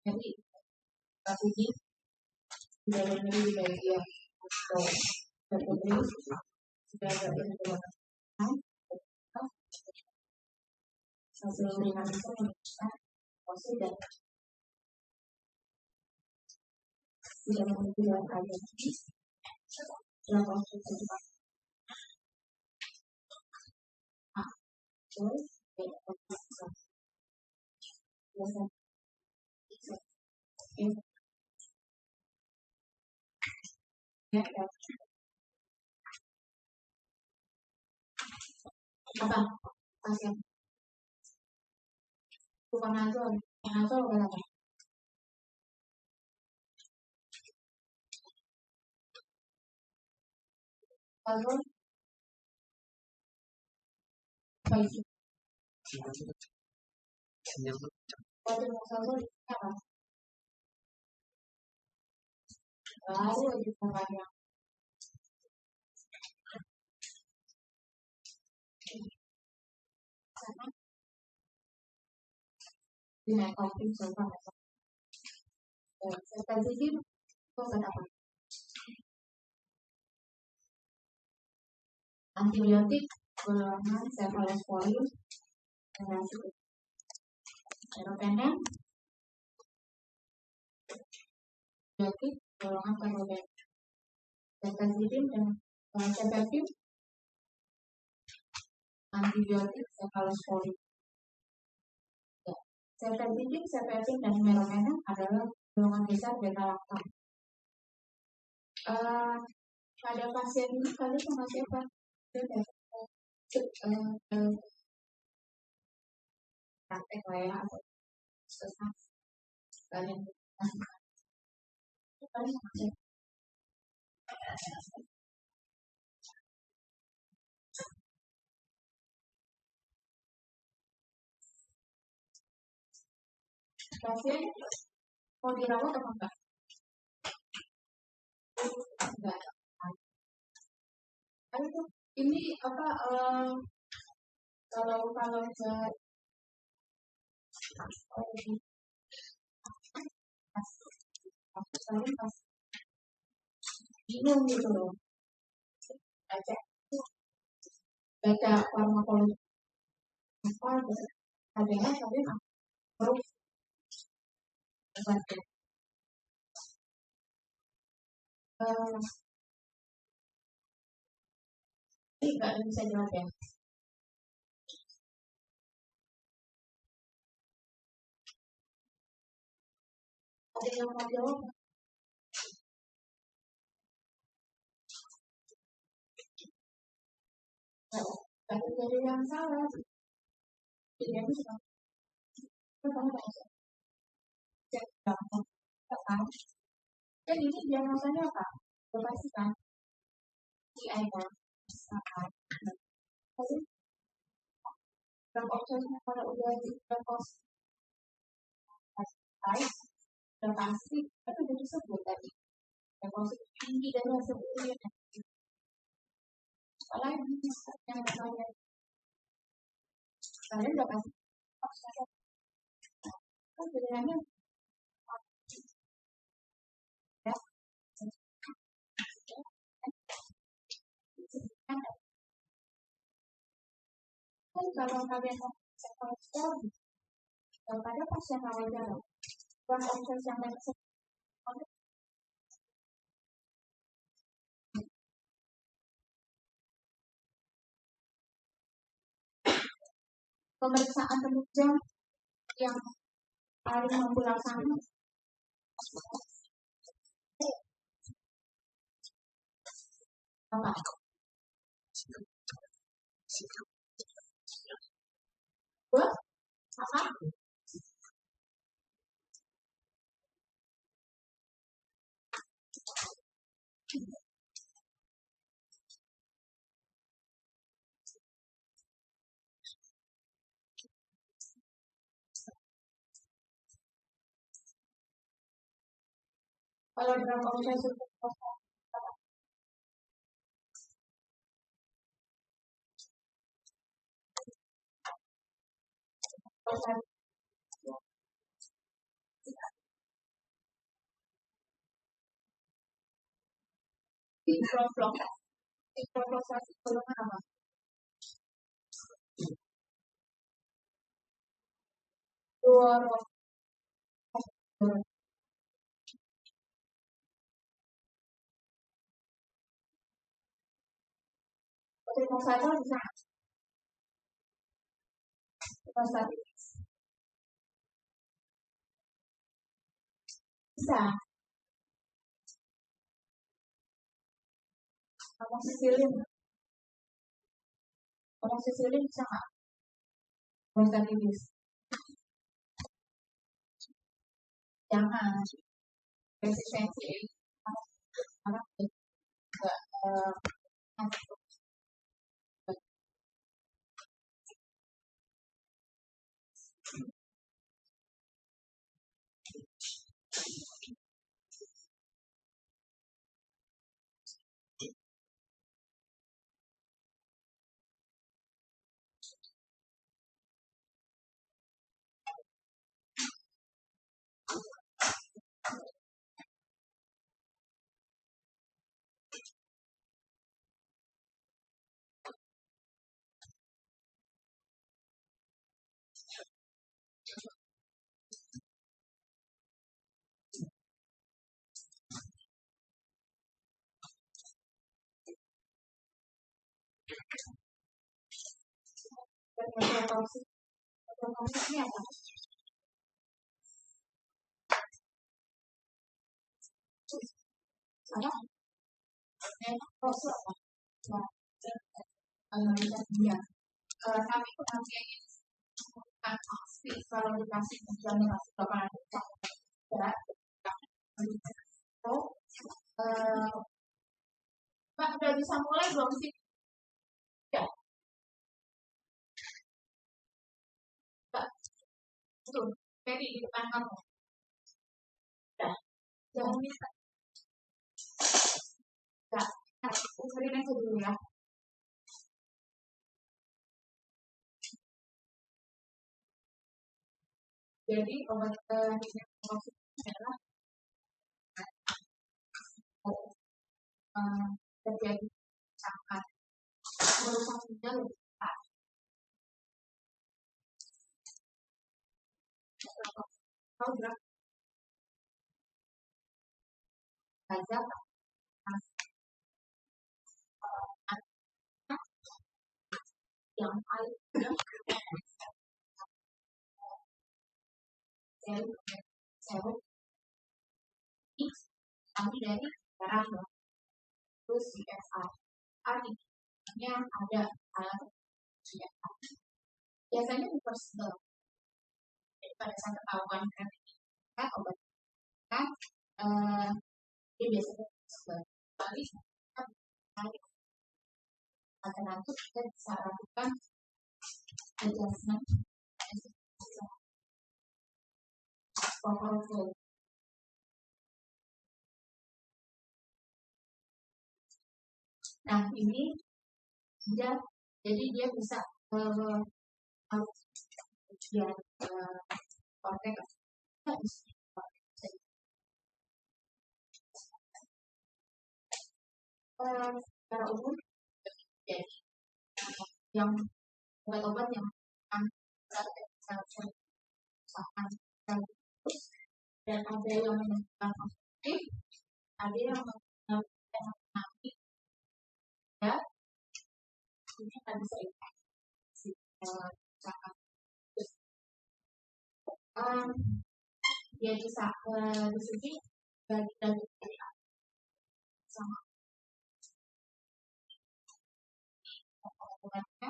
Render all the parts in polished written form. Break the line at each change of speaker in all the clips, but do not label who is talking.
Jadi tapi ini sudah benar di bagian atau tertulis sudah ada informasi hasil ringan itu menunjukkan sudah menunjukkan ada dalam waktu cepat. Terus apa pasien bukan nazar berapa lalu baik kalau nazar apa baru aja namanya sama dengan kopi sama sensitif itu apa antibiotik golongan cephalosporin dengan meropenem antibiotik golongan paroben sensitif dan cefepim antibiotik cephalosporin. Sensitif, cefepim dan meropenem adalah golongan besar beta-laktam. Pada pasien ini kali sama siapa? Praktek lah ya atau sesat kalian kalian sama siapa? Pasien mau dirawat atau enggak? Enggak. Ini apa kalau saya pas bingung gitu loh baca farmakologi apa adanya tapi terus baca ini nggak bisa jawab ya. Ada yang mau jawab? Tapi dari yang salah. Ini bisa. Kamu nggak bisa. Cek gampang. Kan? Dan ini diagnosanya apa? Pasti kan? TI-nya. Tapi prosesnya kalau udah diagnos baik, udah pasti, tapi udah disebut tadi. Diagnosis tinggi dan sebetulnya. Apalagi yang namanya kalian udah pasti kan sebenarnya ya kan kalau kalian mau cek kolesterol pada pasien rawat jalan bukan proses yang lain pemeriksaan penunjang yang paling mampu laksana apa? Buat apa? Kalau dalam proses Improvisasi golongan apa? Dua. Improvisasi bisa. Improvisasi bisa. Ngomong Sicilian. Ngomong Sicilian bisa nggak? Bahasa Inggris. Jangan. Resistensi. Karena juga ini apa? Ada? Proses apa? Ya. Kami pengajian ini bukan pasti kalau dikasih tujuan masuk bakalan berat. Oh, Pak udah bisa mulai belum sih? Ya. Pak, tuh, Ferry di depan kamu. Ya, jangan bisa. Ya, usahain aja dulu ya. Jadi obat adalah terjadi sangat merusak ginjal lebih cepat. Tahu berapa? Saja yang paling seru X kami dari darah terus CSR artinya ada alat biasanya personal pada saat ketahuan kan obat kan dia biasanya personal tapi alternatif kita bisa lakukan adjustment overflow. Nah ini dia jadi dia bisa dia kontak secara umum jadi yang obat-obat yang dan ada yang menggunakan positif, ada yang menggunakan negatif, ya ini akan bisa infeksi dia bisa di sini bagi sama obatnya.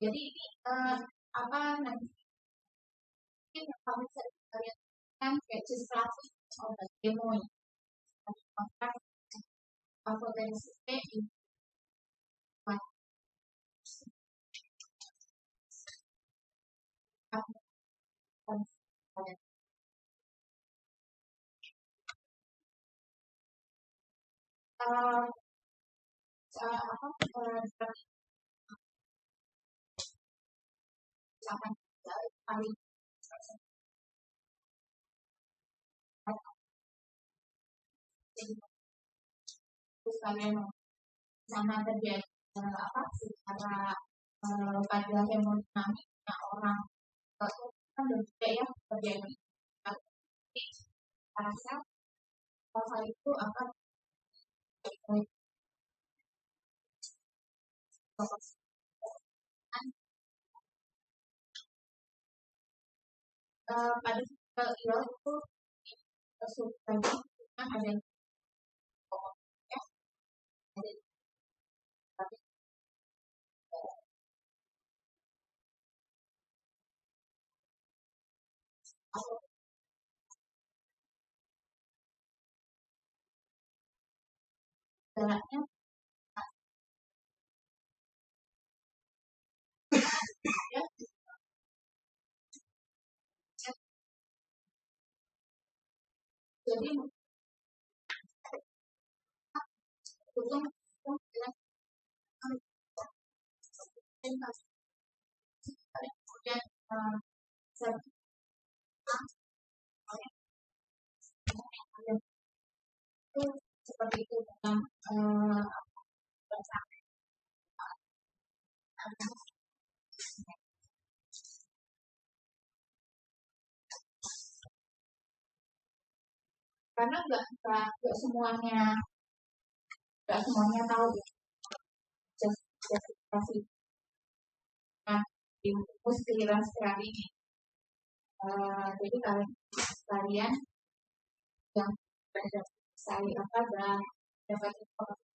Jadi ini apa nanti mungkin kami bisa lihatkan registrasi obat demo ini. Apakah potensinya ini kalian sama terjadi secara pada hemodinamiknya orang itu kan berbeda ya terjadi. Jadi rasa hal itu akan pada itu substansi kan ada yang ya ada tapi jaraknya ya jadi belum kemudian itu seperti itu dalam karena nggak semuanya tahu justifikasi nah di musliran sekali ini jadi kalian yang belajar saya dan dapat informasi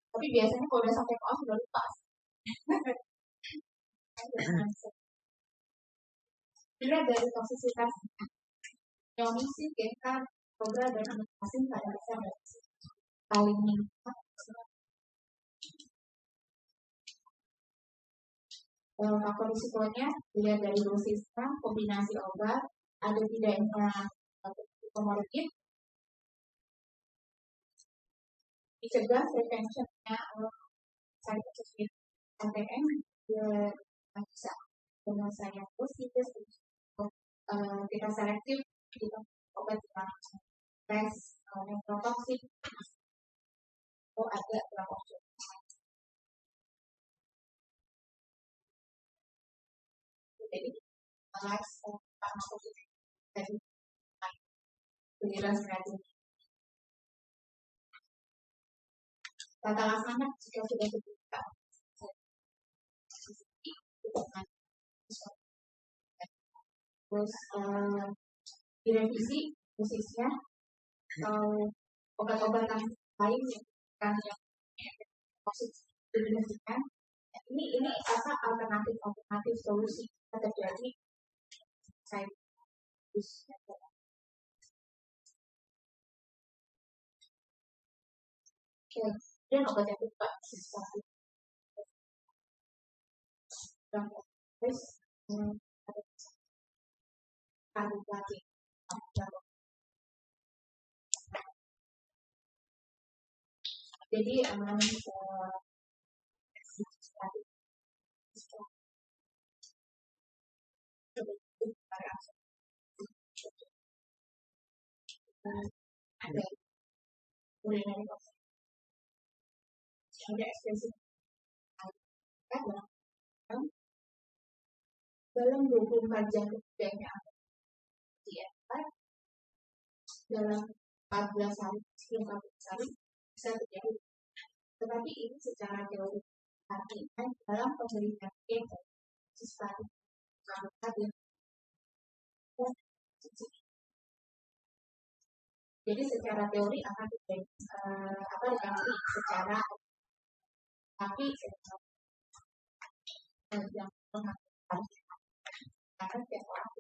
tapi biasanya kalau udah sampai koas udah lupa dilihat dari toksisitas emisi GK program dan asin pada dasar paling meningkat faktor risikonya dilihat dari dosisnya, kombinasi obat, ada tidaknya komorbid, dicegah preventionnya side effect NTM bisa dengan saya positif kita selektif kita obat tes neurotoksik ada berapa opsi. Jadi positif dari pengiran strategi tata laksana jika sudah dibuka terus direvisi dosisnya obat-obatan lain yang positif didefinisikan ini apa alternatif solusi terjadi saya dan obat yang juga sesuatu terus lagi jadi ada urinary ada ekspresi dalam 24 jam kemudiannya dalam 14 hari sebelum 14 hari bisa terjadi tetapi ini secara teori artinya dalam pemberian sesuatu jadi secara teori akan dikasih secara tapi yang mengatakan karena tiap orang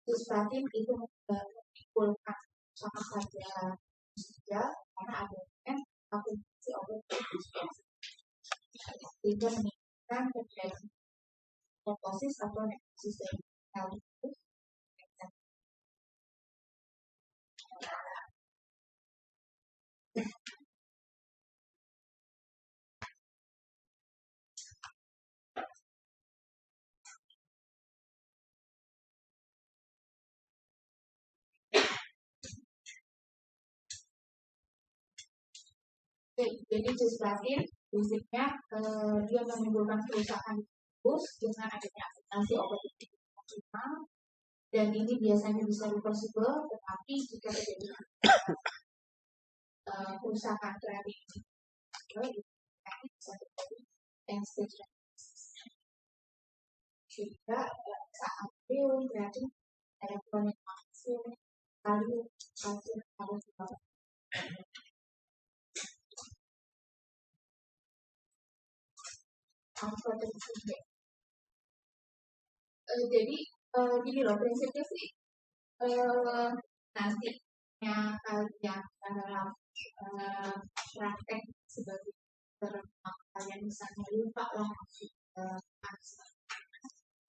Statin itu menimbulkan sama saja karena adanya akumulasi obat sehingga meningkatkan terjadi nekrosis atau nekrosis dari sekaligus Jadi cisplatin fisiknya dia menimbulkan kerusakan tikus dengan adanya aplikasi obat maksimal, dan ini biasanya bisa reversible, tetapi jika terjadi kerusakan kreatif itu bisa terjadi end-stage juga saat kreatif elektronik maksimal kalium harus jadi gini loh prinsipnya sih, nantinya kalian dalam praktek sebagai kalian misalnya lupa lah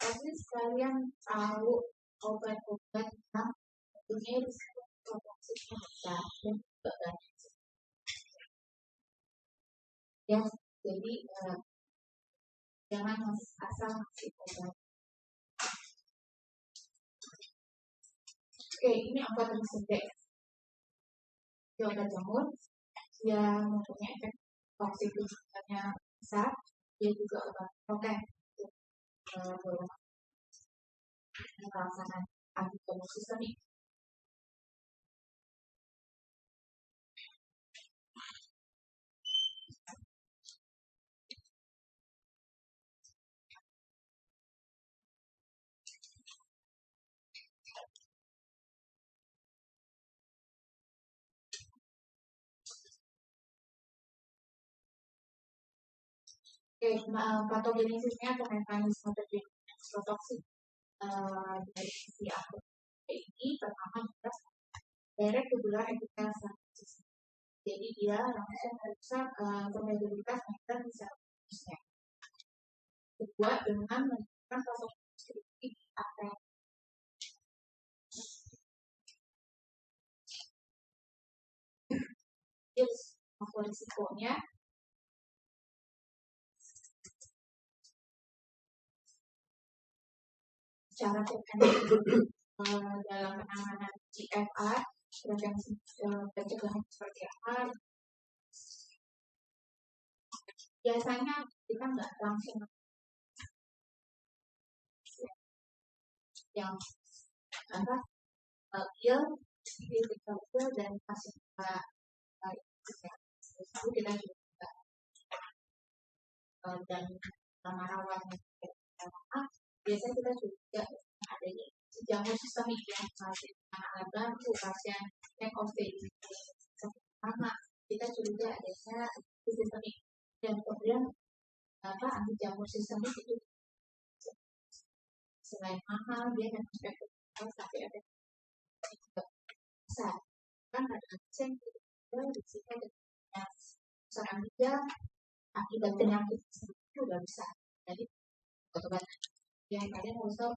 pasti kalian tahu obat-obat yang mempunyai risiko toksik besar dan juga banyak ya, jadi jangan asal ngasih obat. Oke, ini obat tersebut obat jamur yang mempunyai efek toksik yang besar, dia juga obat proten pelaksanaan antitumor sistemik. Oke, patogenesisnya atau mekanisme terjadinya eksotoksik dari sisi akut ini pertama jelas direct tubular epithelial cell. Jadi dia langsung merusak permeabilitas membran di sel tikusnya. Kedua, dengan menunjukkan proses skriptif area. Jadi risikonya secara preventif dalam penanganan GFR, prevensi pencegahan seperti apa? Biasanya kita nggak langsung yang apa critical dan pasien lalu kita juga dan rawat biasanya kita juga adanya jamur sistemik yang pasien anak baru, pasien yang COVID sama kita juga adanya sistemik, dan kemudian anti jamur sistemik itu selain mahal dia dan aspek tapi ada besar kan ada pasien risiko seorang dia akibat penyakit itu sudah besar. Jadi obat yang kalian harus tahu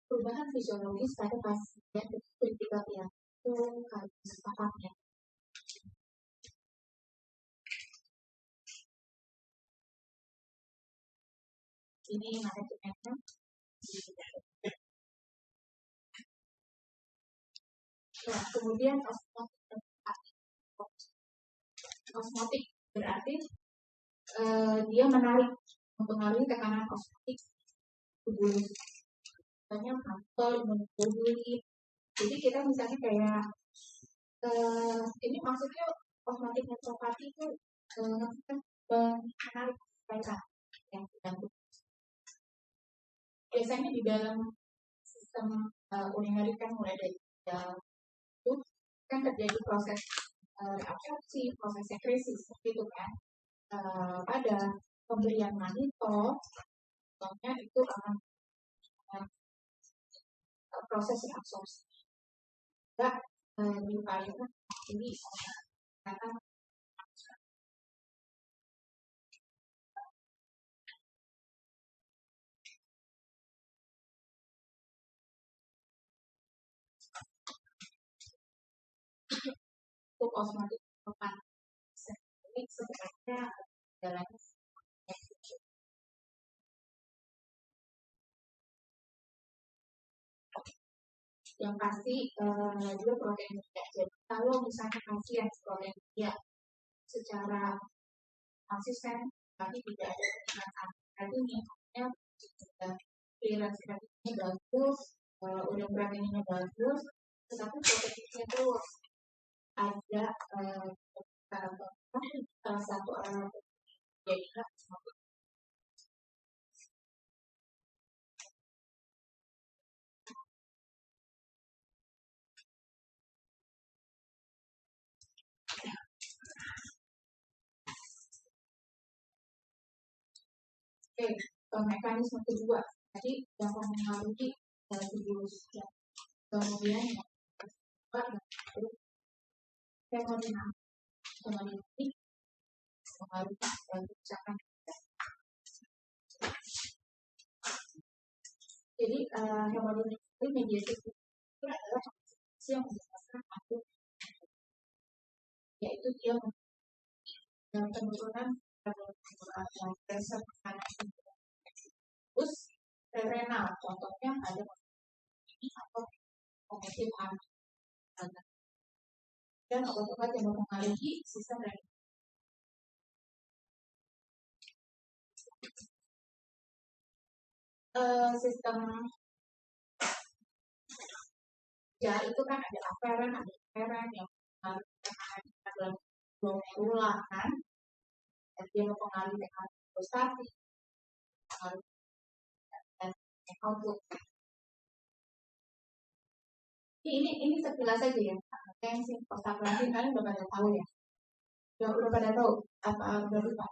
perubahan fisiologis pada pasien kritikal yang itu harus sepakatnya. Ini manajemennya. Nah, kemudian osmotik berarti dia menarik, mempengaruhi tekanan osmotik tubuh. Banyak faktor imunoglobulin. Jadi kita misalnya kayak ini maksudnya osmotik netropati itu menarik mereka yang terganggu. Biasanya di dalam sistem urinary kan mulai dari dalam itu kan terjadi proses absorpsi, proses sekresi seperti itu kan. Pada pemberian manito, contohnya itu akan proses absorpsi. Enggak diupayakan ini karena untuk osmotik merupakan ini sebenarnya jalan yang pasti dia protein tidak. Jadi kalau misalnya pasien protein dia secara konsisten, tapi tidak ada peningkatan. Jadi misalnya clearance ratingnya bagus, udah ratingnya bagus, tetapi potensinya terus ada salah satu orang jadi mekanisme kedua tadi yang mempengaruhi tubuh kemudian yang kedua hemodinamik mempengaruhi kerusakan. Jadi hemodinamik itu mediasi itu adalah yang menyebabkan aku yaitu dia penurunan pressure panas terus renal contohnya ada ini atau kognitif panas dan obat-obat yang mempengaruhi sistem renal. Sistem ya itu kan ada aferen yang mempengaruhi dalam glomerula kan, dan dia mempengaruhi dengan prostatik, dan output. Ini sekilas saja ya, tensi prostaglandin kalian udah pada tahu ya, udah pada tahu apa udah lupa?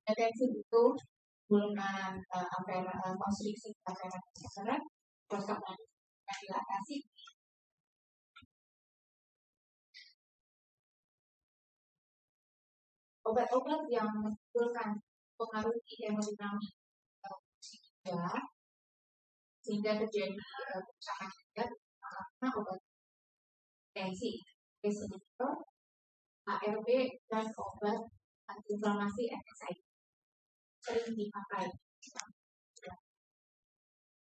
Tensi itu gulungan konstriksi aferen prostaglandin yang dilatasi. Obat-obat yang menimbulkan pengaruh hemodinamik sehingga terjadi kerusakan ginjal karena obat tensi, inhibitor, ARB dan obat antiinflamasi NSAID sering dipakai.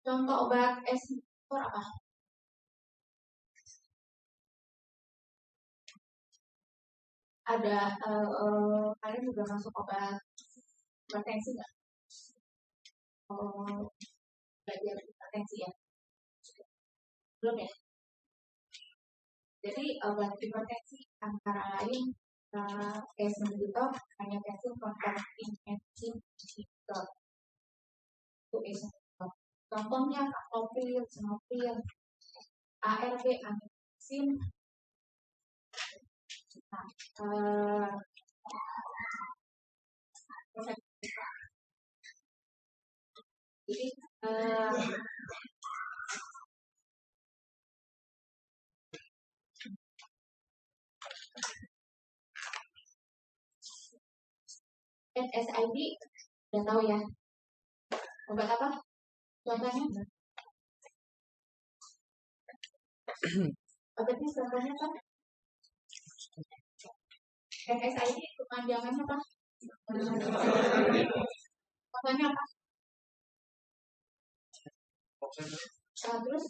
Contoh obat inhibitor apa? Ada kalian juga masuk obat hipertensi nggak? Belajar hipertensi ya? Belum ya? Jadi obat hipertensi antara lain inhibitor, angiotensin converting inhibitor. Itu inhibitor. Contohnya kapopil, senopil, ARB, angiotensin. Jadi NSAID udah tahu ya obat apa contohnya? Obatnya contohnya apa? NSAID kepanjangannya apa? Contohnya apa? Terus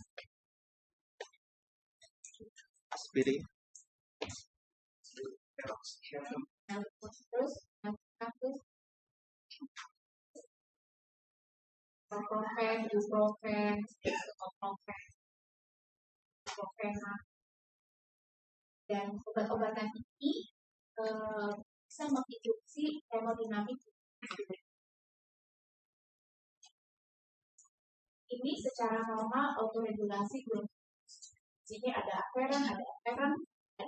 aspirin
terus ibuprofen, dan obat-obatan ini bisa menginduksi hemodinamik. Ini secara normal autoregulasi belum. Di sini ada aferen, ada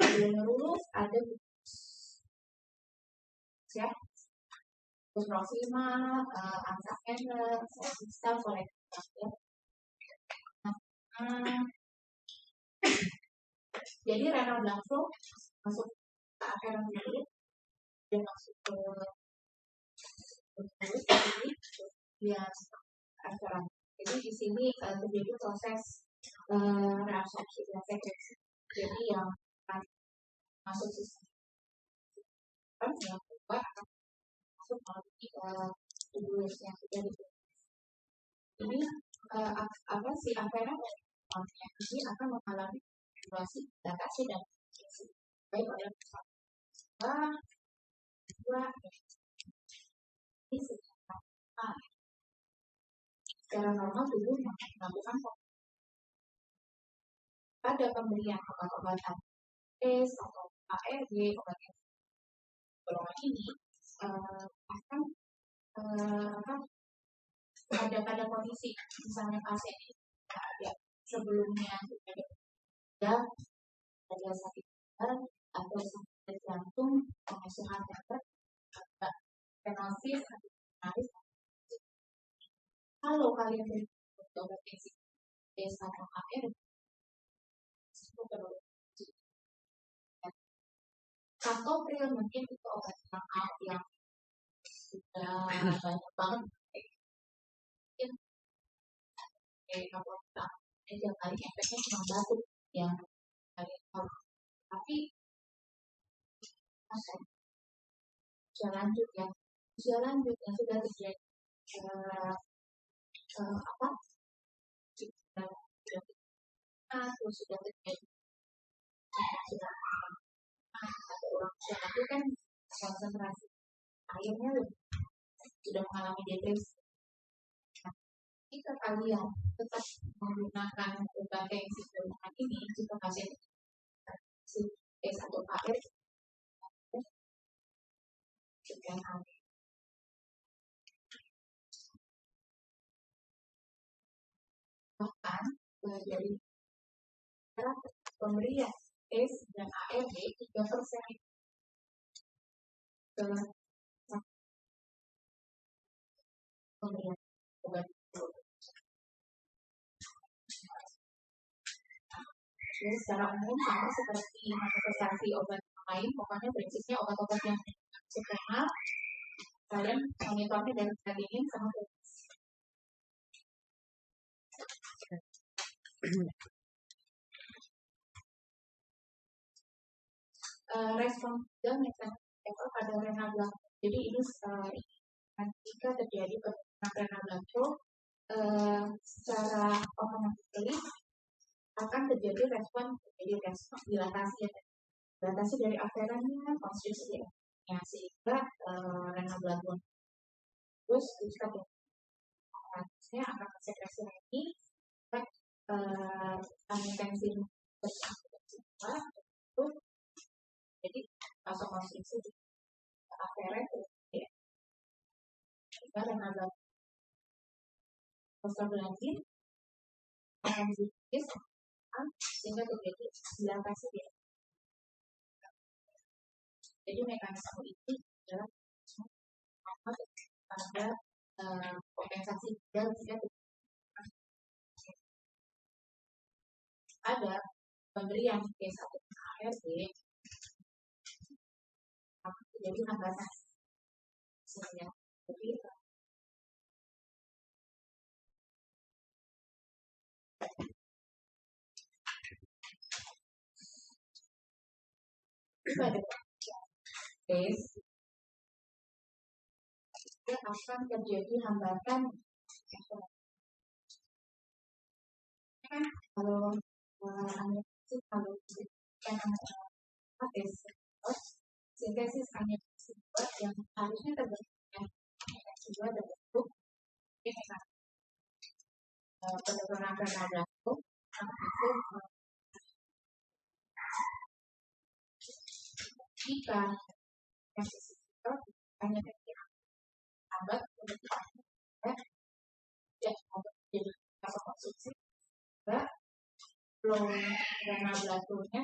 glomerulus, ada ya, Proxima, Ansakener, sistem kolektif ya. Jadi renal blood flow masuk ke aferen dulu, dan masuk ke glomerulus, dia aferen. Jadi di sini terjadi proses reabsorpsi dan sekresi. Jadi yang masuk sistem yang kedua akan masuk melalui tubuh yang sudah dibuat. Ini apa sih aferen ini akan mengalami situasi dilatasi dan baik oleh dua ini secara normal tubuh melakukan ada pemberian obat-obatan atau ARV, obat golongan ini akan pada kondisi misalnya pasien ini ada sebelumnya ada sakit atau sakit jantung, pengasuhan darah, stenosis, kalau kalian beri obat atau ARV atau mungkin itu obat yang sudah banyak banget kalau tiap kali efeknya cuma batuk yang tapi usia lanjut yang sudah terjadi sudah terjadi ada orang usia lanjut kan konsentrasi airnya sudah mengalami depresi. Jika kalian tetap menggunakan obat tensi golongan ini, jika pasien atau AR sedang hamil. Bahkan dari pemberian S dan ARV 3% pemberian obat. Jadi secara umum sama seperti manifestasi obat lain, pokoknya prinsipnya obat-obat yang terkenal kalian monitornya dari dagingin sama respon dan mekanisme pada renal belakang. Jadi ini jika terjadi penurunan renal belakang secara otomatis akan terjadi respon dilatasi dari aferannya, konstriksi sehingga renal belakang. Terus jika prosesnya akan sekresi lagi, angiotensin jadi vasokonstriksi aferen sehingga renal belakang prostaglandin akan dikis sehingga terjadi dilatasi dia. Jadi mekanisme ini adalah pada kompensasi dan tidak ada pemberian case atau ARV jadi hambatan sehingga jadi pada case akan terjadi hambatan kan kalau sintesis aminoasid yang harusnya terbentuk juga terbentuk penurunan renal belakang jika hanya lambat jadi konsumsi flow renal belakangnya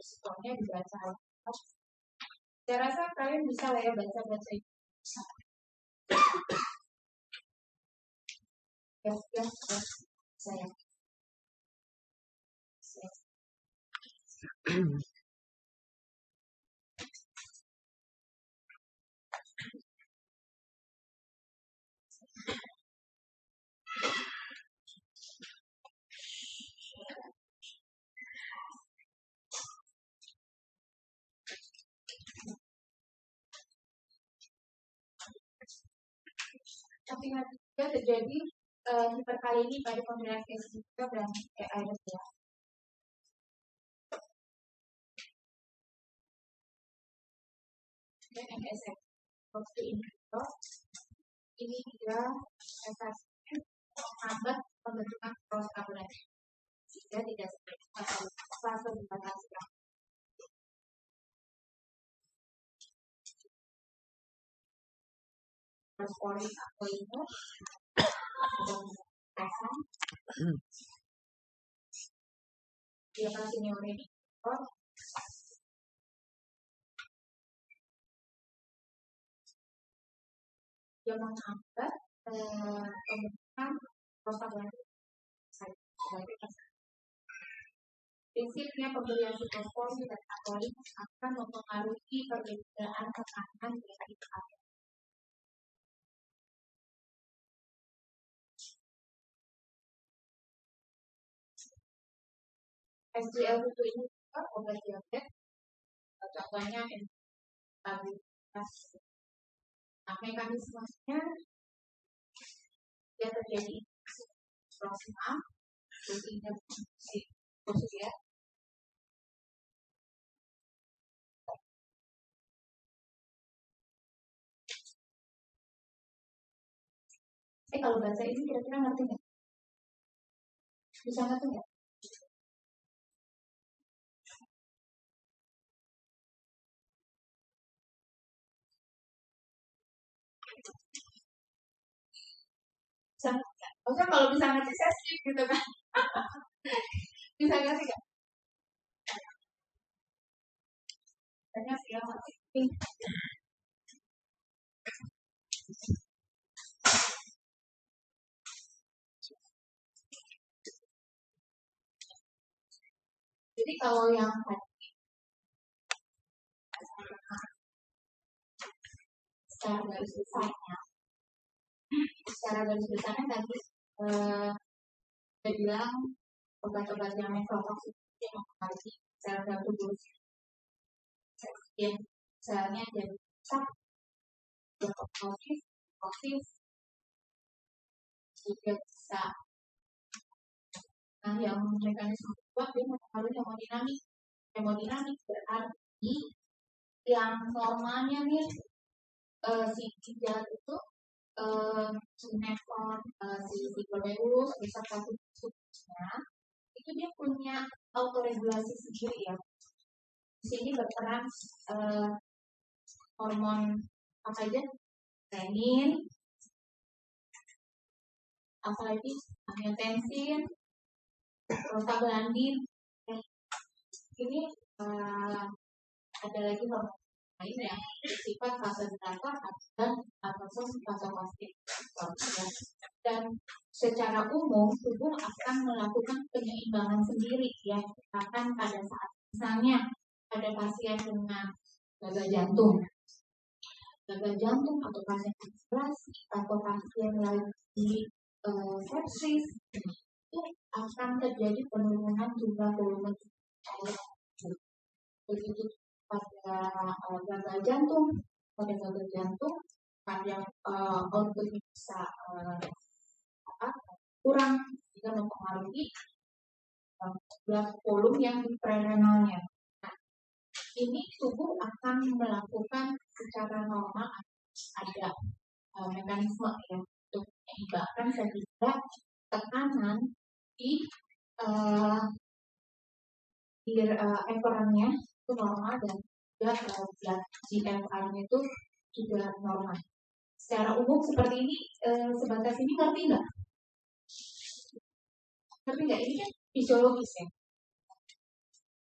responnya dibaca. Saya rasa kalian bisa lah ya baca-baca itu. Ya, saya. Tapi nanti terjadi kali ini pada pemilihan case juga dan ada ya. Dan MSF waktu ini juga efeknya menghambat pembentukan prostaglandin sehingga tidak seperti fase dibatasi. Transporting atau itu pesan dia kasih neuroni yang menghambat pembentukan prostaglandin sebagai prinsipnya pemberian sitokin dan apolin akan mempengaruhi perbedaan tekanan dari air. SGLT2 ini juga obat diabetes, contohnya stabilitas. Nah, mekanismenya dia terjadi proximal, sehingga ya. Kalau bahasa ini kira-kira ngerti nggak? Bisa ngerti nggak? Bisa nggak? Maksudnya kalau bisa ngerti saya skip gitu kan? Bisa ngerti nggak? Banyak yang ngerti. Jadi kalau yang tadi secara garis besarnya tadi saya bilang obat-obat yang nefrotoksik yang mempengaruhi sel-sel tubuh, selnya jadi rusak, toksik, juga bisa. Nah, yang mekanisme kedua dia mempengaruhi hemodinamik. Hemodinamik berarti yang normalnya nih si ginjal itu nefron, si glomerulus, beserta tubuhnya itu dia punya autoregulasi sendiri ya. Di sini berperan hormon apa aja? Renin, apalagi angiotensin, prostaglandin. Ini ada lagi hormon lain yang bersifat vasodilator dan ataupun vasokonstriktor. Dan secara umum tubuh akan melakukan penyeimbangan sendiri ya, akan pada saat misalnya pada pasien dengan gagal jantung atau pasien aspirasi atau pasien lagi sepsis itu akan terjadi penurunan jumlah volume air. Begitu pada gagal jantung pada outputnya bisa kurang jika mempengaruhi jumlah volume yang di prerenalnya. Nah, ini tubuh akan melakukan secara normal ada mekanisme ya untuk menyeimbangkan sehingga tekanan di ekorannya itu normal dan juga GFR-nya itu juga normal. Secara umum seperti ini, sebatas ini ngerti nggak? Ngerti nggak? Ini kan fisiologis ya.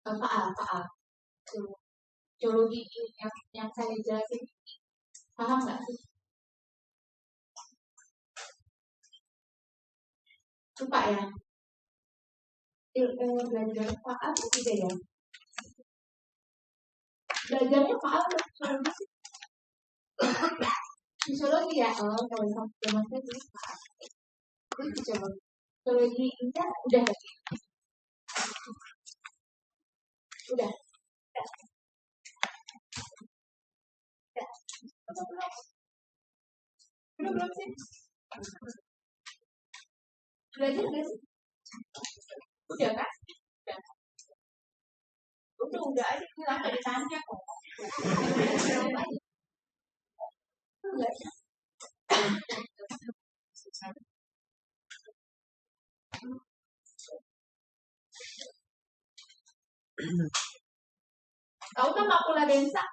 Faal. Fisiologi yang saya jelasin, paham nggak sih? Lupa ya? Belajar faal tidak ya? Belajarnya faal nggak? Fisiologi ya? Kalau sampai masih itu faal. Itu fisiologi. Fisiologi ini udah lagi. Udah. Belum sih? Belajar nggak sih? Udah kan? Udah aja bilang nggak ditanya kok. Enggak. Tahu kan makula densa?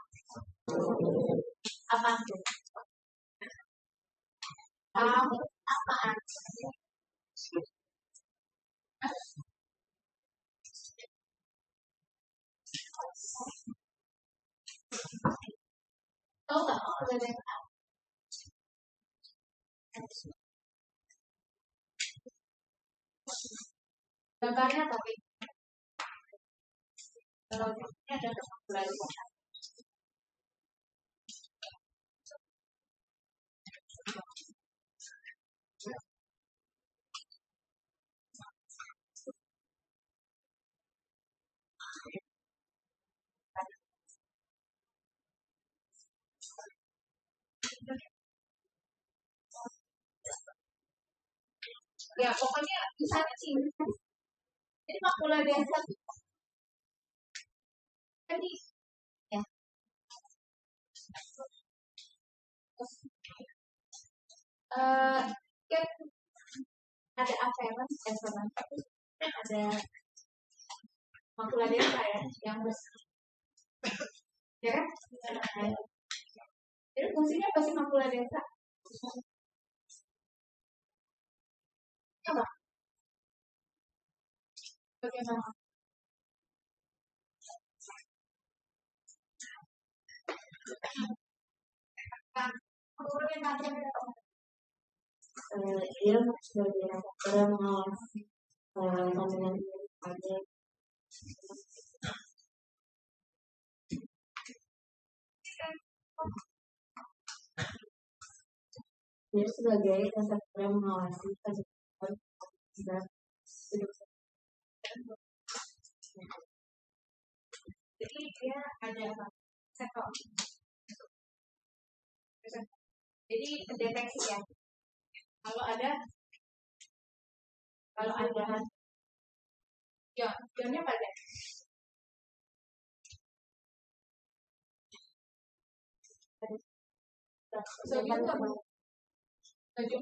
Apa tuh? Apaan? Tahu nggak makula densa? Gambarnya tapi kalau ini ada makula densa. Ya pokoknya di sana sih. Jadi makula densa tadi ya. Kan ada afferent efferent kan ada makula densa ya yang bersih ya kan. Jadi fungsinya apa sih makula densa? Apa? Bagaimana? Dia sebagai dokter mengawasi kandungan ada dia sebagai dokter mengawasi kandungan hidup. Jadi dia ada apa? Sektor. Jadi deteksi ya. Kalau ada ya, jamnya pada sodium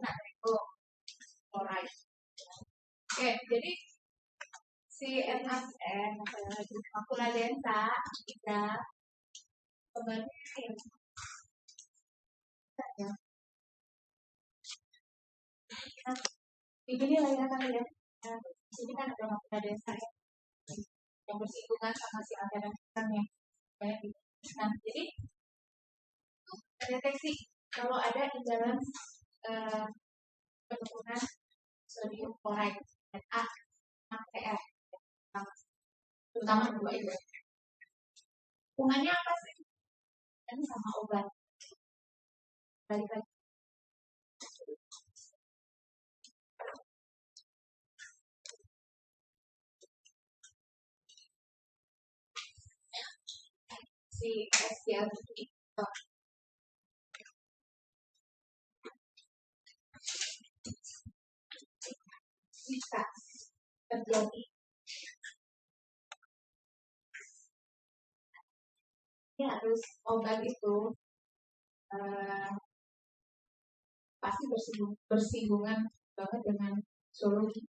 natrium. Alright. Oke, jadi si NaCN makula densa kita sebenarnya ini layanan ya. Ini kan ada makula densa ya, yang bersinggungan sama si aldehyde yang banyak di. Nah, jadi deteksi kalau ada imbalance penurunan sodium chloride dan NaCl, terutama dua itu. Hubungannya apa sih? Dan sama obat. Balik lagi. Si SGLT2 bisa terjadi ini harus obat itu pasti bersinggungan banget dengan solusi.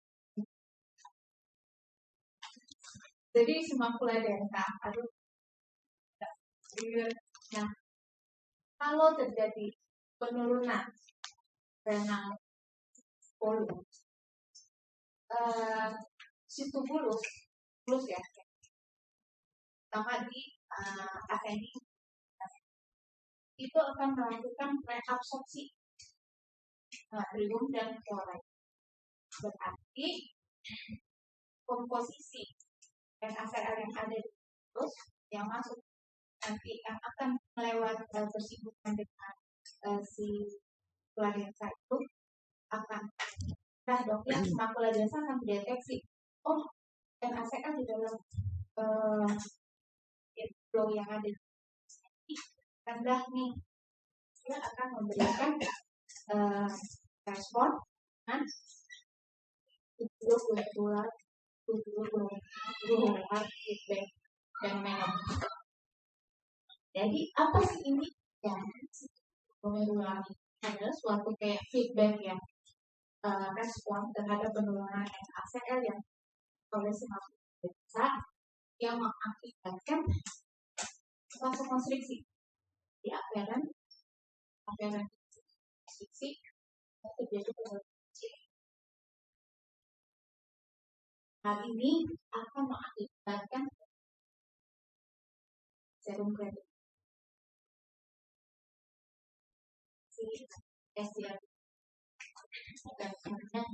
Jadi si makula densa nah kalau terjadi penurunan renal volume situbulus ya, sama di ascending itu akan melakukan reabsorpsi natrium dan chloride. Berarti komposisi NaCl yang ada di terus yang masuk nanti yang akan melewati bersinggungan dengan si makula densa itu akan dok ya makula densa akan mendeteksi NaCl di dalam flow yang ada di rendah nih, dia akan memberikan respon tujuh feedback dan negatif. Jadi apa sih ini? Ya, glomerular adalah suatu kayak feedback ya, respon terhadap penurunan NaCl yang oleh semakin besar yang mengakibatkan vasokonstriksi di aferan konstriksi terjadi konstriksi. Hal ini akan mengakibatkan serum kredit SDR dan kemudian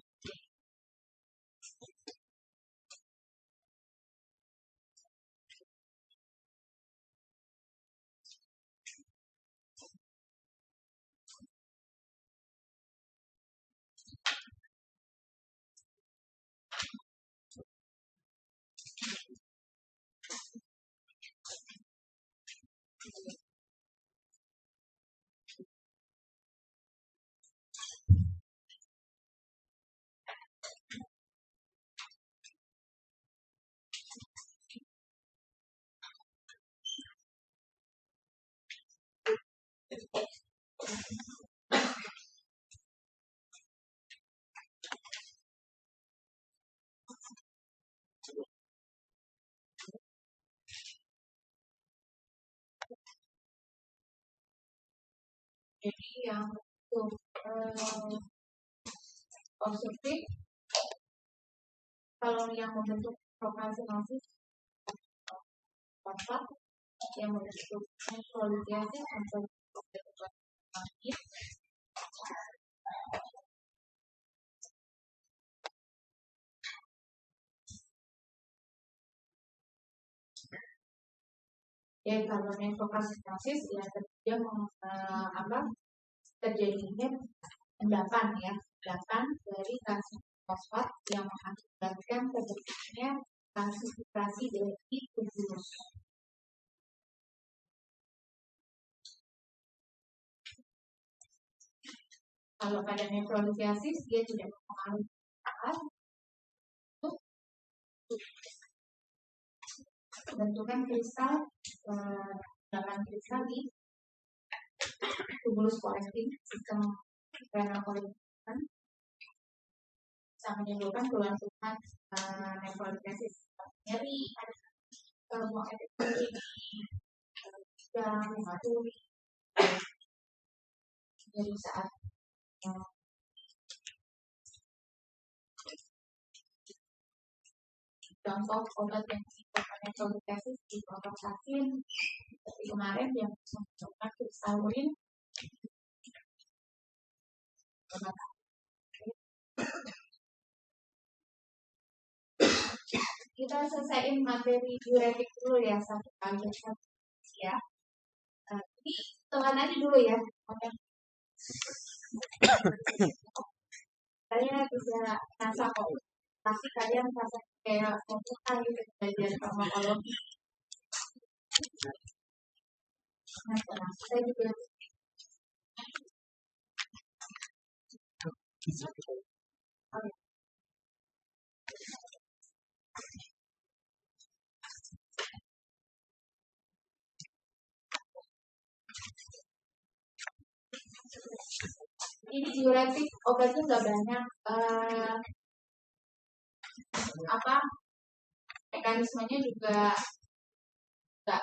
jadi yang untuk konsumtif kalau yang membentuk prokalsinosis apa yang membentuk nekrolitiasis atau ya kalau nekrokasinosis ya terjadinya endapan dari kalsium fosfat yang mengakibatkan terjadinya kalsifikasi dari tubulus. Kalau pada nefrolitiasis dia tidak mempengaruhi bentukan kristal dalam kristal di tubulus kolektin sistem renal kolektin bisa menimbulkan keluhan nefrolitiasis nyeri, mau efek yang hematuri jadi saat contoh obat yang sifatnya nefrolitiasis di protoxasin seperti kemarin yang mencoba kristalin kita selesaiin materi diuretik dulu ya satu kali ya. Ini telan aja dulu ya. Kalian bisa rasa kok, pasti kalian rasa kayak komputer gitu belajar farmakologi. Nah, saya juga ini diuretik obatnya nggak banyak, mekanismenya juga nggak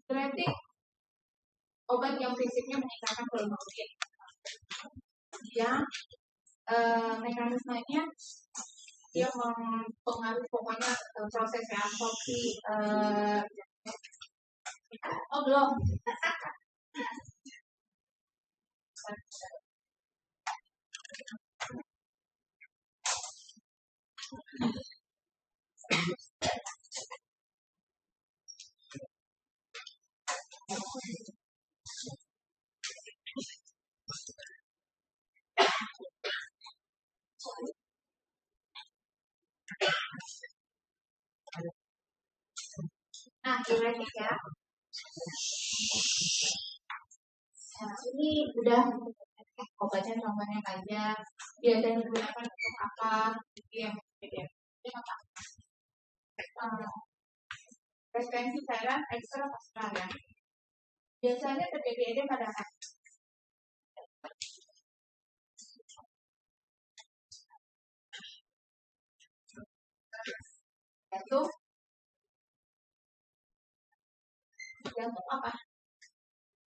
diuretik obat yang prinsipnya meningkatkan volume urin yang mekanismenya dia mempengaruhi pokoknya proses reabsorpsi belum Nah, diuretik ya. Nah, ini udah obatnya contohnya aja. Biasanya digunakan untuk apa? Yang berbeda. Ini apa? Frekuensi cairan ekstravaskular ya. Biasanya terjadi edem pada hati. Jantung. Jantung apa?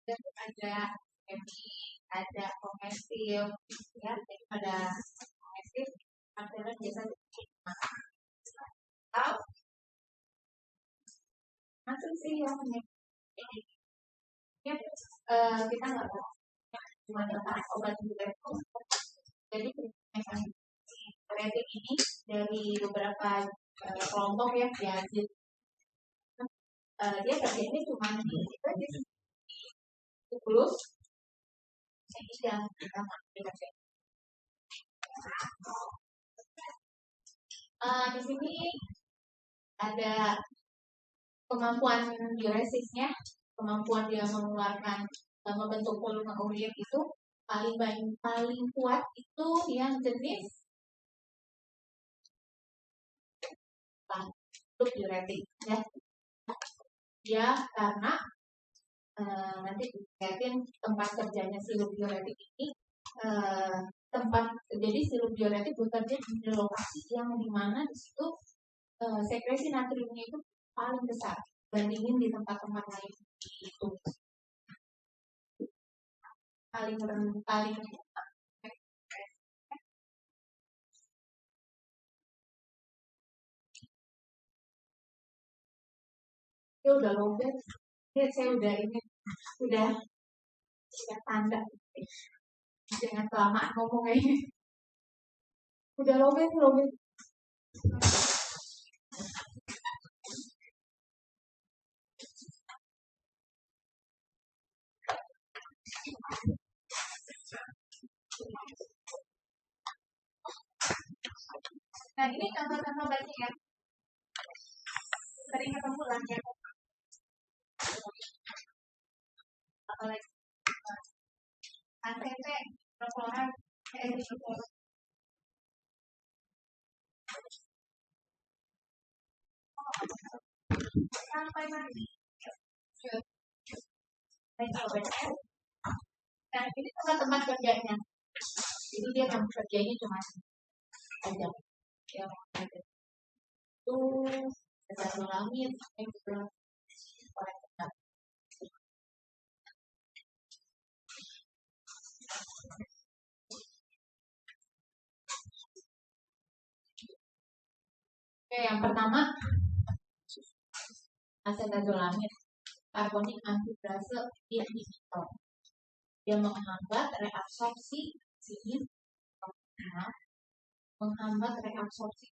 Jantung ada ada komestil ya. Jadi pada komestil arterial biasanya atau masuk sih yang ini kita nggak tahu cuma tentang obat diuretik. Jadi mekanisme diuretik ini dari beberapa kelompok ya diazid. Dia kerjanya cuma di siklus yang kita pakai. Di sini ada kemampuan diuresisnya, kemampuan dia mengeluarkan membentuk volume urin itu paling kuat itu yang jenis diuretik ya. Ya karena nanti lihatin tempat kerjanya sirup diuretik ini jadi sirup diuretik bekerja di lokasi yang dimana di situ sekresi natriumnya itu paling besar bandingin di tempat-tempat lain itu paling ya udah lobet ya saya udah ini udah tanda dengan kelamaan ngomong ini udah lobet nah ini contoh-contoh bacaan sering ketemu lah ya apalagi ACT proporan sampai mati nah ini tempat kerjanya jadi dia tempat kerjanya cuma aja yang ada itu dasar langit yang juga Oke, yang pertama asetaminolamid karbonik anhidrase inhibitor. Dia menghambat reabsorpsi sini menghambat reabsorpsi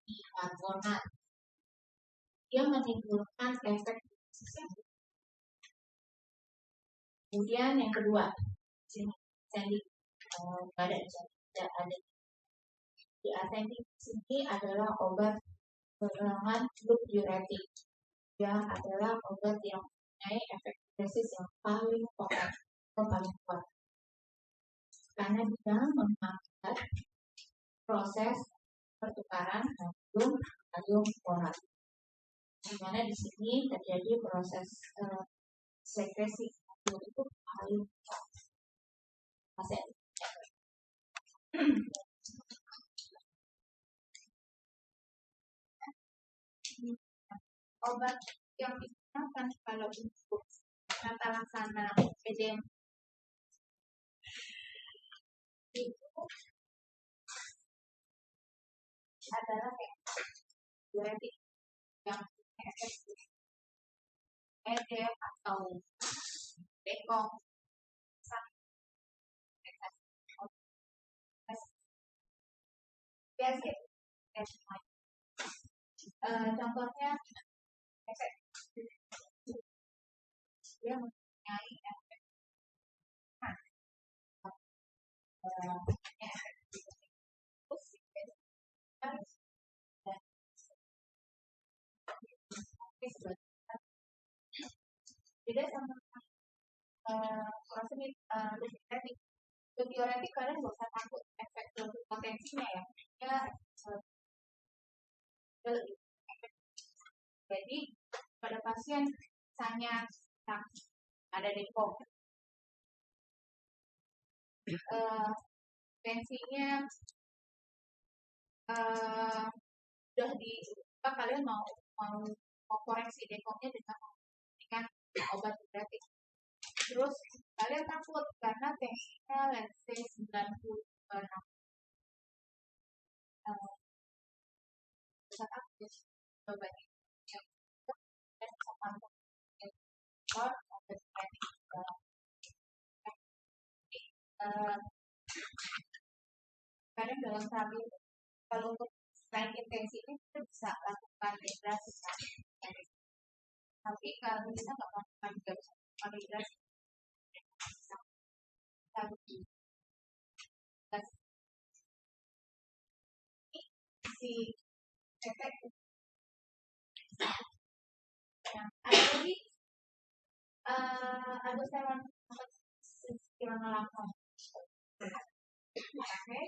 bikarbonat. Dia menimbulkan efek kemudian yang kedua sini ascending ada di ascending sini adalah obat bernama loop diuretik. Dia adalah obat yang mempunyai efek dosis yang paling poten atau paling kuat karena dia menghambat proses pertukaran natrium klorat. Di mana di sini terjadi proses sekresi natrium itu paling kuat. Obat yang digunakan kalau untuk tata laksana edem itu adalah diuretik yang efektif edem atau bekong biasa contohnya efek dia mempunyai efek sebagai beda sama proses teoretik. Teoretik kalian nggak usah takut efek potensinya ya. Ya lebih. Jadi pada pasien misalnya ada Depok, tensinya sudah di kalian mau koreksi Depoknya dengan obat gratis. Terus kalian takut karena tensinya let's say 96. Saat aku coba dan sama kadang dalam terapi kalau untuk selain intensi ini kita bisa lakukan regenerasi, tapi kalau kita nggak melakukan juga bisa regenerasi si efek. Nah, ada lagi ada serangan langsung. Oke,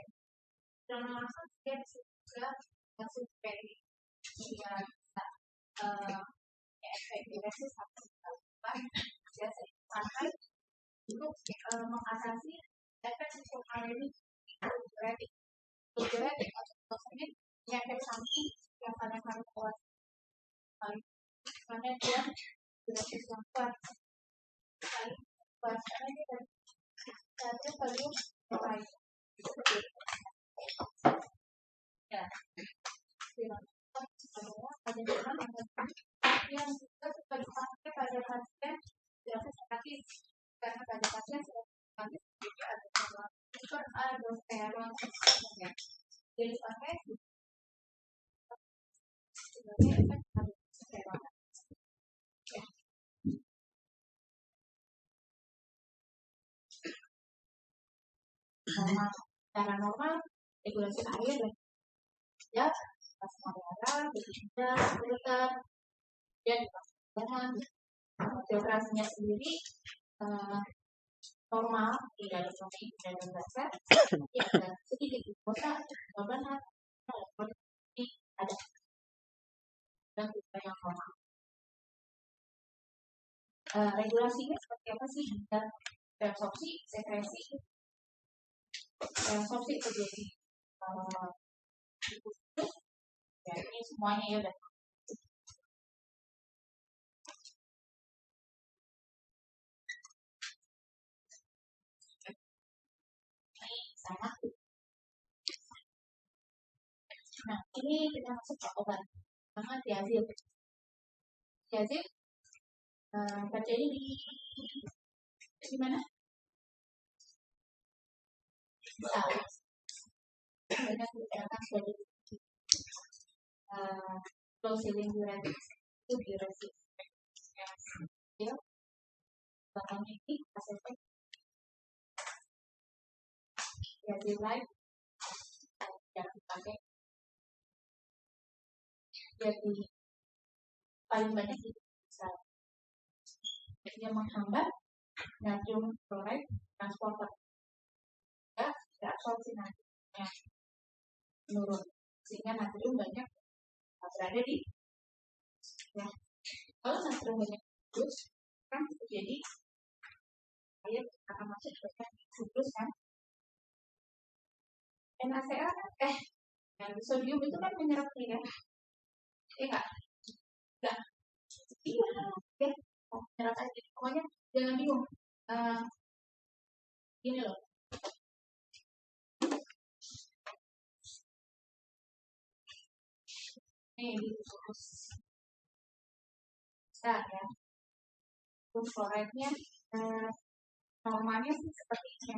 serangan langsung dia juga langsung dari dia bisa efek reaksi sampai sampai untuk mengatasi efek psikopat ini berarti maksudnya efek samping yang kadang-kadang kuat karena dia sudah bisa kuat karena dia saatnya perlu baik ya ada yang juga sebagai pasien pada pasien tidak sakit karena pada pasien sakit juga ada steroid ya jadi pakai sebagai efek steroid ya. Cara normal regulasi air ya pas darah berhijau filter dan bahan filtrasinya sendiri normal tidak ada protein tidak ada zat ya ada sedikit glukosa bahan ini ada dan juga yang normal. Regulasinya seperti apa sih? Dan reabsorpsi, sekresi, reabsorpsi terjadi ya ini semuanya ya udah. Sama. Nah ini kita masuk ke obat sama diazil. Diazil terjadi di mana? Banyak digunakan sebagai low ceiling diuretics itu diuresis ya bahkan ini hasilnya diazil light jangan dipakai jadi paling banyak itu bisa dia menghambat natrium klorida transporter ya absorpsi natriumnya menurun sehingga natrium banyak berada di ya kalau natrium banyak terus kan jadi air akan masuk ke siklus kan NaCl yang sodium itu kan menyerap ya enggak iya ya menyerap aja pokoknya jangan bingung gini loh ini terus besar ya terus klorida normalnya sih seperti ini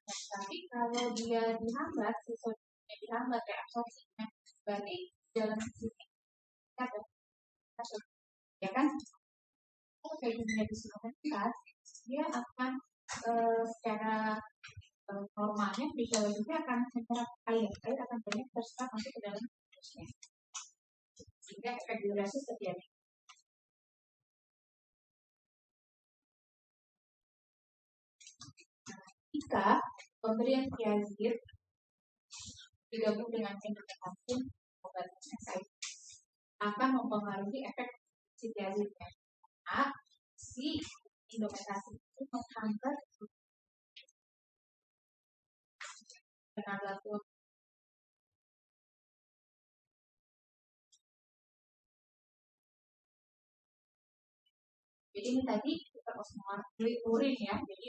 tapi kalau dia dihambat sodiumnya dihambat reabsorpsinya berarti dalam sini ada ya kan kalau kayak gini disebutkan dia akan secara normalnya fisiologisnya akan menyerap air akan banyak terserap masuk ke dalam virusnya sehingga efek durasi terjadi Jika pemberian tiazid digabung dengan indometacin obat anxiety akan mempengaruhi efek si tiazidnya. Nah, si indometacin itu menghambat tenaga tubuh. Jadi ini tadi kita osmolar urin ya, jadi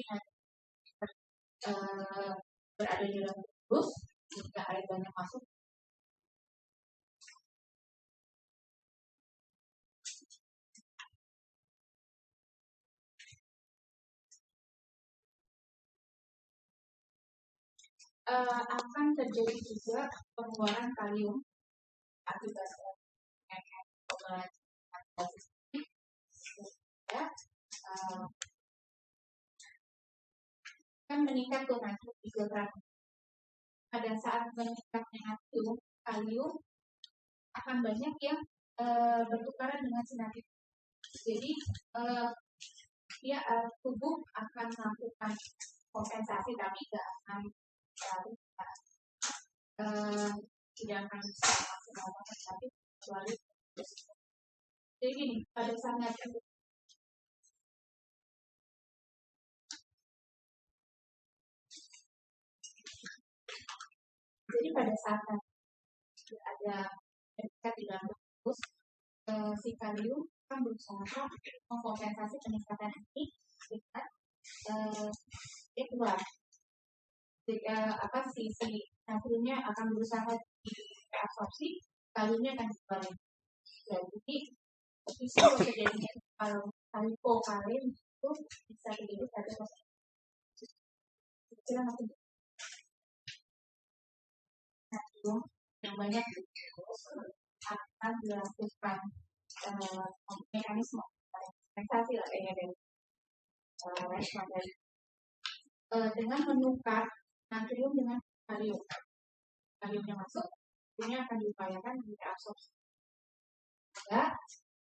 berada di dalam tubuh jika air banyak masuk. Akan terjadi juga pengeluaran kalium akibat ya, kan meningkat tuh nanti 3 gram. Pada saat meningkatnya kalium akan banyak yang bertukaran dengan sinar. Jadi dia tubuh akan melakukan kompensasi tapi tidak akan tidak akan bisa maksimal tapi kecuali jadi gini pada saat jadi pada saat ada ketika di dalam tubuh si kalium akan berusaha mengkompensasi peningkatan ini dengan dia keluar. Si natriumnya akan berusaha diabsorpsi, kaliumnya akan dibalik. Jadi risiko terjadinya hipokalem itu bisa terjadi pada natrium yang banyak akan dilakukan mekanisme kompensasi lah kayaknya dari respon dari dengan menukar natrium dengan kalium. Kaliumnya masuk, ini akan diupayakan diabsorpsi. Ya,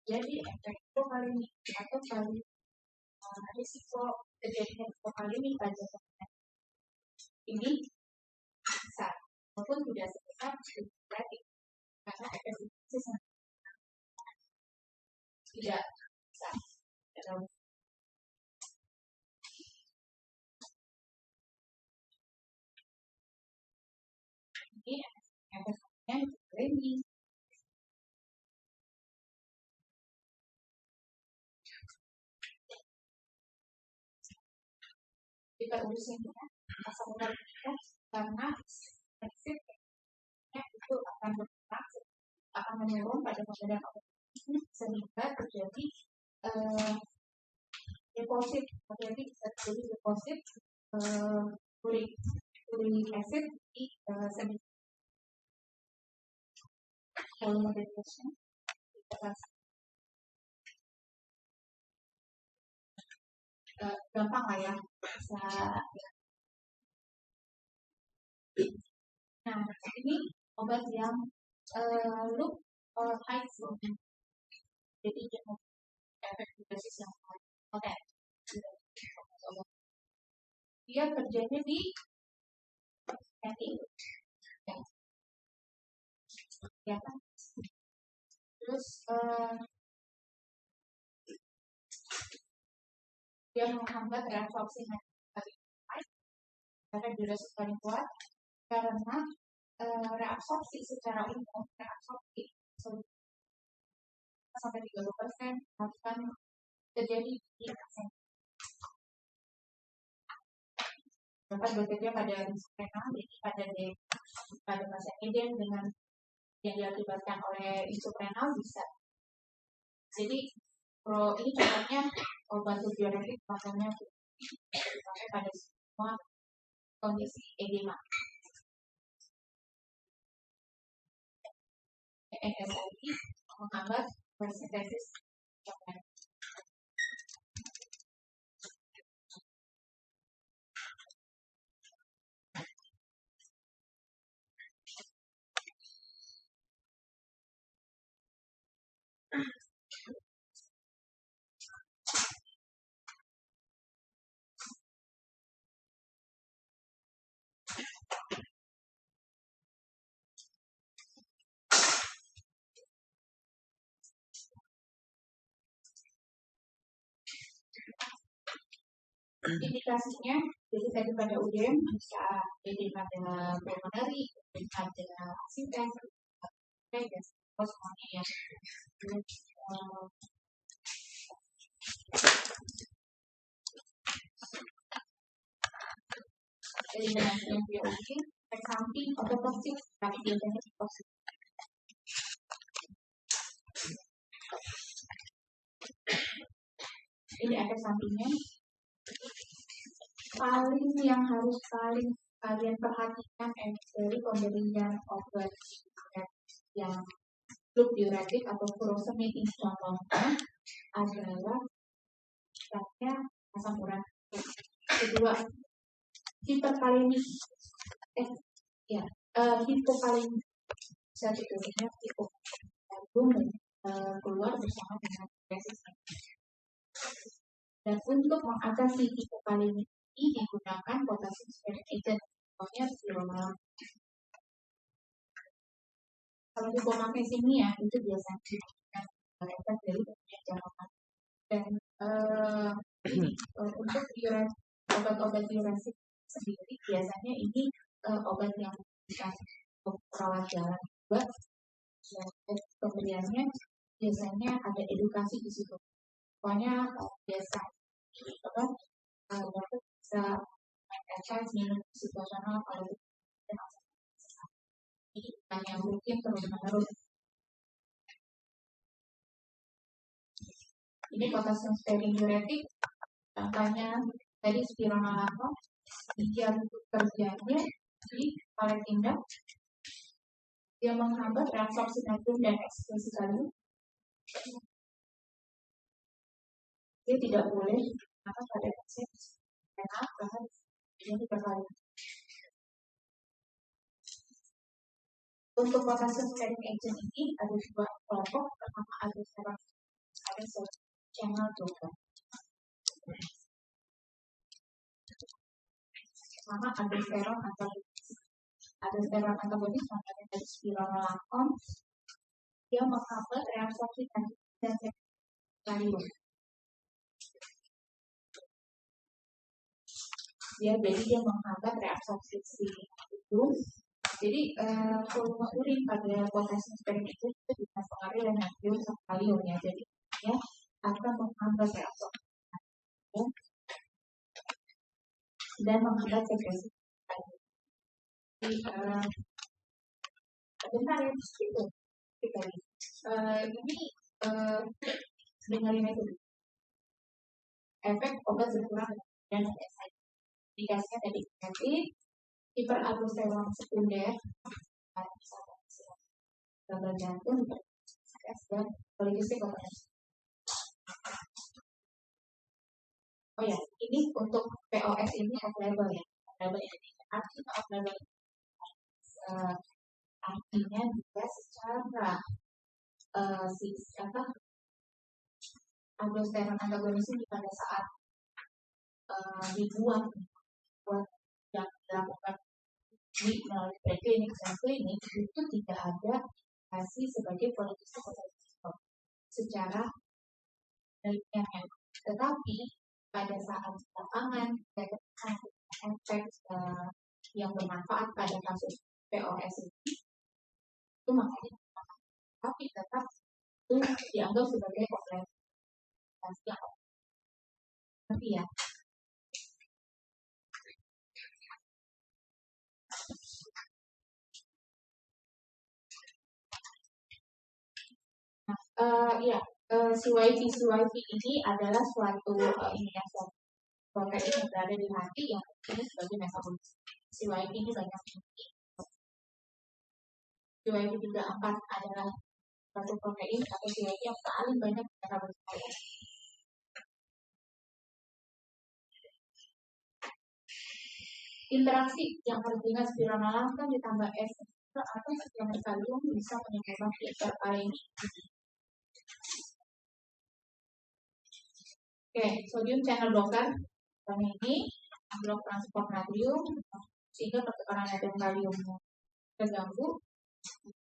jadi efek hipokalemi atau risiko terjadinya hipokalemi pada ini bisa walaupun tidak sebesar berarti karena efektivitas tidak besar. Ini efeknya lebih kita urusin ya asal kita karena eksitnya itu akan bergerak akan menurun pada pemberian obat sehingga terjadi deposit terjadi deposit uric acid di sendi deposition gampang lah ya bisa. Nah ini obat yang look or high flow, jadi efek dosis yang oke dia kerjanya di ya kan. Terus dia menghambat reabsorpsi karena durasi paling kuat karena reabsorpsi secara umum reabsorpsi sampai 30% akan terjadi di pasien. Dapat bekerja pada renal, jadi pada pasien eden dengan yang diakibatkan oleh isoprenal bisa. Jadi ini contohnya obat diuretik contohnya pada semua kondisi edema. NSAID menghambat sintesis coklat. Indikasinya jadi tadi pada UDM bisa jadi pada pulmonary, pada sintes, dan semuanya ya. Jadi dengan yang biologi, efek samping atau toksik, tapi biasanya toksik. Ini efek sampingnya. Yang harus kalian perhatikan dari pemberian obat yang loop diuretik atau furosemid ini contohnya adalah zatnya asam urat. Kedua, hiperkalemi. Hipokalemi. Zat itu hipokalemi keluar bersama dengan resisten. Dan untuk mengatasi hipokalemi ini digunakan potassium sparing agent, contohnya spironolactone. Kalau hipomagnesemia itu biasanya efek dari jangkauan. Dan untuk obat-obat diuretik sendiri biasanya ini obat yang untuk perawat jalan juga. Pemberiannya biasanya ada edukasi di situ. Pokoknya biasa dokter bisa exercise minum situasional kalau ini hanya mungkin terus-menerus. Ini potassium sparing diuretik, contohnya tadi spironolactone, dia kerjanya di paletinda, dia menghambat reabsorpsi natrium dan ekskresi kalium. Dia tidak boleh apa pada pasien karena ini berkali. Untuk potassium sparing agent ini ada dua kelompok. Pertama ada channel juga. Pertama ada steron antagonis contohnya dari spironolactone. Dia menghambat reabsorpsi dan kalium. Dia menghambat reabsorpsi itu. Jadi volume urin pada potassium sparing itu bisa mempengaruhi oleh natrium sama kalium ya. Jadi ya akan menghambat reabsorpsi dan menghambat sekresi. Jadi bentar ya itu. Ini dengerin itu. Efek obat berkurang dan efek indikasinya tadi negatif, hiperaldosteron sekunder, gagal jantung, stres dan polikistik operasi. Oh ya, ini untuk POS ini off-label ya, off-label ya. Artinya off-label artinya juga secara aldosteron antagonis ini pada saat dibuat yang dilakukan di melalui preklinik dan klinik itu tidak ada hasil sebagai polikistik operasi secara penelitiannya. Tetapi pada saat lapangan efek yang bermanfaat pada kasus POS ini itu makanya tapi tetap itu dianggap sebagai operasi tapi ya CYP ini adalah suatu ini ya protein yang berada di hati yang ini sebagai metabolis. CYP ini banyak CYP34 adalah suatu protein atau CYP yang paling banyak metabolis. Interaksi yang harus dengan spironolactone ditambah S atau yang kalium bisa menyebabkan hiperkalemi. Oke, sodium channel blocker yang ini blok transport natrium sehingga pertukaran natrium kalium terganggu.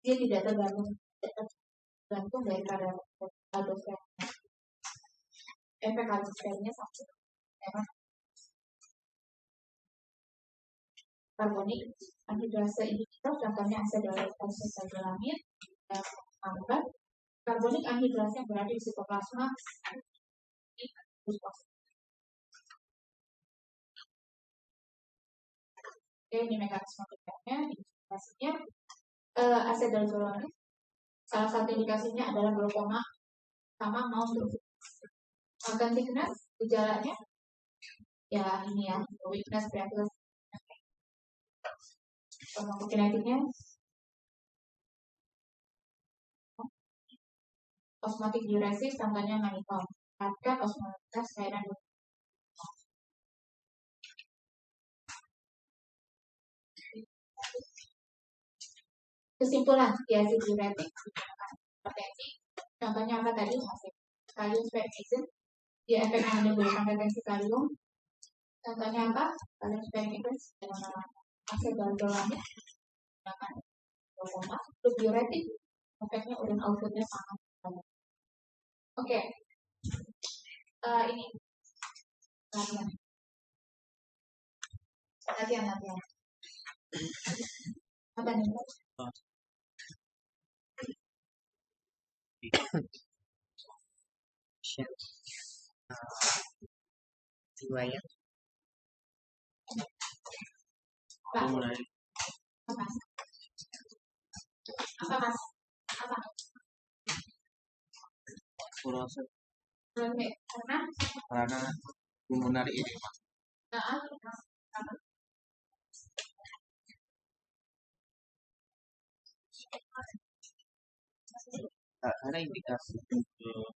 Dia tidak tergantung daripada aldosteron. Efek aldosteronnya sama. karbonik. Anhidrasa inhibitor contohnya asedolamid dan ambar. Karbonik anhidrasa yang berada di sitoplasma Oke, ini mekanisme kerjanya, indikasinya asedolamid. Salah satu indikasinya adalah glaukoma sama mau organ thickness, gejalanya ya ini ya, weakness, breathless. Farmakokinetiknya osmotic diuresis contohnya mannitol. Harga osmotivitas cairan. Kesimpulan, diazid diuretik hipertensi. Contohnya apa tadi? Kalium sphenic, dia efek menimbulkan retensi kalium. Contohnya apa? Kalium sphenic dengan asedolamid menggunakan glaukoma. Terus diuretik, efeknya urin outputnya sangat banyak. Oke, ini latihan. Apa nih?
Jiwa ya.
Mulai. Apa mas? Apa?
Proses.
Karena
pulmonary edema. Ada indikasi untuk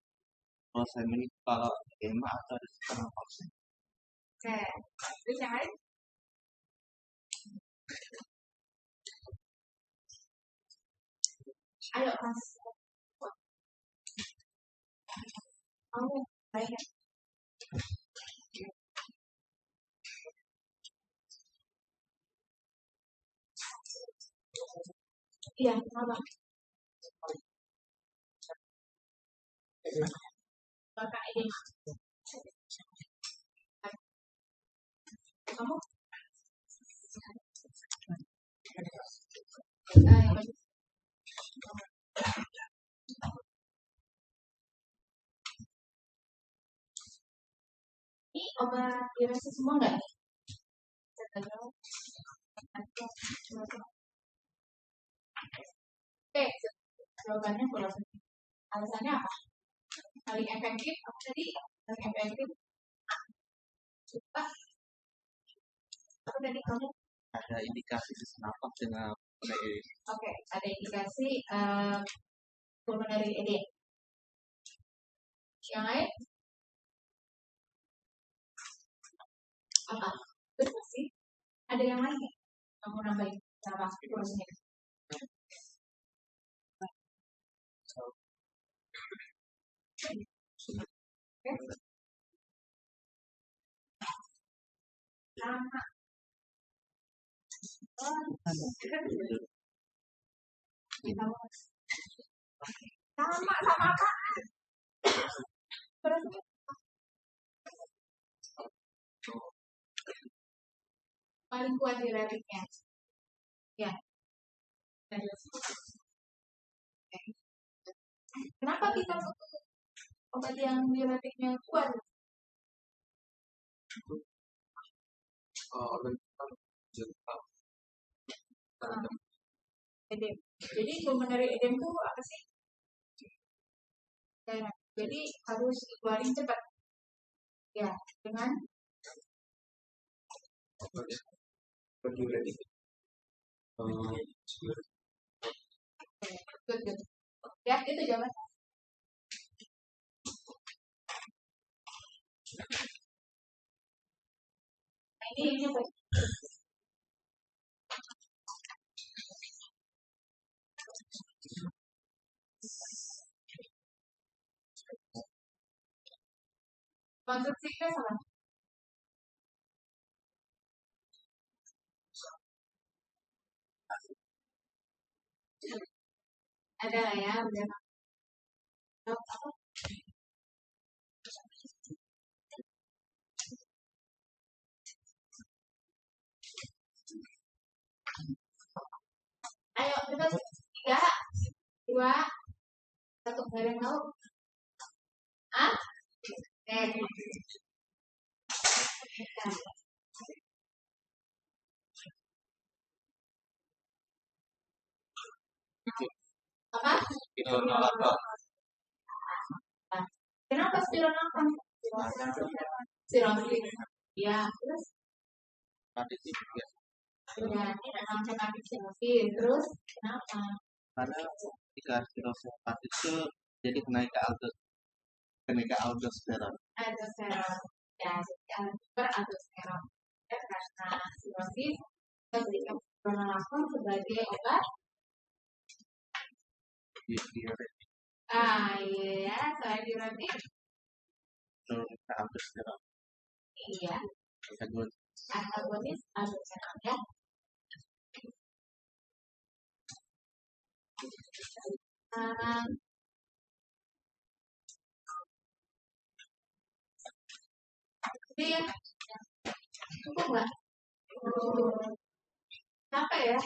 proses ini kalau edema atau ada sekarang vaksin.
Oke, terus yang lain? Ayo mas. Oh, baik. Iya, apa? Bapak edema. Kamu? Ini obat diuresis semua nggak nih? Oke, jawabannya furosemid. Alasannya apa? Paling efektif apa tadi? Paling efektif cepat. Apa tadi kamu?
Ada indikasi sesak nafas dengan pulmonary.
Oke, ada indikasi pulmonary edema. Yang lain? Apa? Betul sih. Ada yang lain nggak? Kamu nambahin cara furosemid. Sama. Sama apa? Paling kuat diuretiknya. Ya. Kenapa kita butuh obat yang diuretiknya kuat? Edem. Jadi pulmonary edem itu apa sih? Jadi harus dikeluarin cepat. Ya, dengan
diuretik.
good. Ya, itu jawaban. Nah, ini apa? Konsumsinya sama. Ada lah ya, udah. Apa? Coba 3, 2, 1, nggak ada yang tahu. Ah? Apa?
Spironolactone.
Kenapa spironolactone? Sirosis. Ya, terus?
Hepatitis ya.
Ya, hepatitis sirosis. Terus kenapa?
Karena jika spirosis hepatitis itu jadi kenaikan aldosteron.
Aldosteron. Ya, jadi aldosteron. Karena sirosis, kita berikan spironolactone sebagai obat
Diuretik.
Iya, selain diuretik.
Menurunkan aldosteron.
Iya. Antagonis aldosteron ya. Jadi ya, cukup nggak? Capek ya?